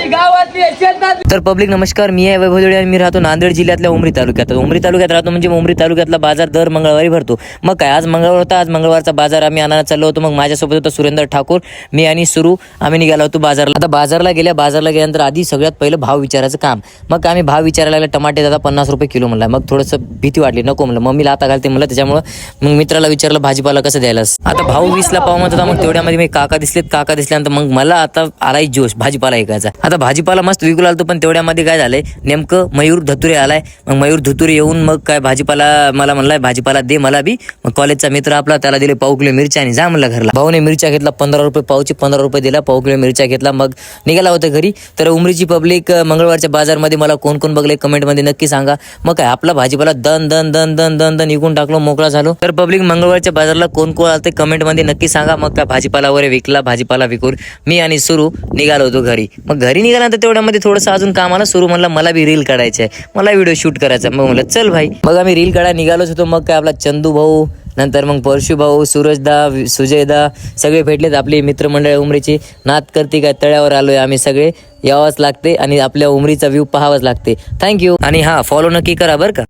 तर पब्लिक नमस्कार, मी आहे वैभव जोडे आणि मी राहतो नांदेड जिल्ह्यातल्या उमरी तालुक्यात. उमरी तालुक्यात राहतो म्हणजे उमरी तालुक्यातला बाजार दर मंगळवारी भरतो. मग काय, आज मंगळवार होता, आज मंगळवारचा बाजार आम्ही आणायला चाललो होतो. मग माझ्यासोबत होता सुरेंद्र ठाकूर, मी आणि सुरू. आम्ही निघालो होतो बाजारला. आता बाजारला गेल्यानंतर आधी सगळ्यात पहिलं भाव विचारायचं काम. मग आम्ही भाव विचारायला लागला. टमाटे दादा 50 रुपये किलो म्हणला. मग थोडंसं भीती वाटली, नको म्हणलं, मम्मीला आता घालते म्हणलं. त्याच्यामुळे मग मित्राला विचारलं भाजीपाला कसं द्यायलास. आता भाऊ 20ला पाव म्हणत होता. मग तेवढ्यामध्ये मी काका दिसल्यानंतर मग मला आता आलाय जोश भाजीपाला ऐकायचा. आता भाजीपाला मस्त विकू लागतो, पण तेवढ्यामध्ये काय झालंय, नेमकं मयूर धतुरे आलाय. मग मयूर धतुरे येऊन मग काय भाजीपाला मला म्हणलाय भाजीपाला दे मला बी. मग कॉलेजचा मित्र आपला, त्याला दिले पाव किलो मिरच्या आणि जा म्हणला घरला. भाऊने मिरच्या घेतला 15 रुपये पावची, 15 रुपये दिला. पाव किलो मिरच्या घेतला, मग निघाला होता घरी. तर उमरीची पब्लिक मंगळवारच्या बाजारमध्ये मला कोण कोण बघले कमेंटमध्ये नक्की सांगा. मग काय आपला भाजीपाला दन दन दन दन दन दन विकून टाकलो, मोकळा झालो. तर पब्लिक मंगळवारच्या बाजारला कोण कोण आलते कमेंटमध्ये नक्की सांगा. मग काय भाजीपाला वगैरे विकला, भाजीपाला विकून मी आणि सुरू निघालो होतो घरी. मग घरी निघाल्यानंतर तेवढ्यामध्ये थोडंसं अजून काम आलं. सुरू म्हणला मला बी रील काढायचं आहे, मला व्हिडिओ शूट करायचा. मग म्हणलं चल भाई. मग आम्ही रील काढायला निघालोच होतो. मग काय आपला चंदू भाऊ, नंतर मग परशू भाऊ, सूरजदा, सुजयदा सगळे भेटलेत. आपली मित्रमंडळ उमरीची. नात करती काय तळ्यावर आलोय आम्ही सगळे. यावंच लागते आणि आपल्या उमरीचा व्ह्यू पाहावाच लागते. थँक्यू. आणि हा, फॉलो नक्की करा बरं का.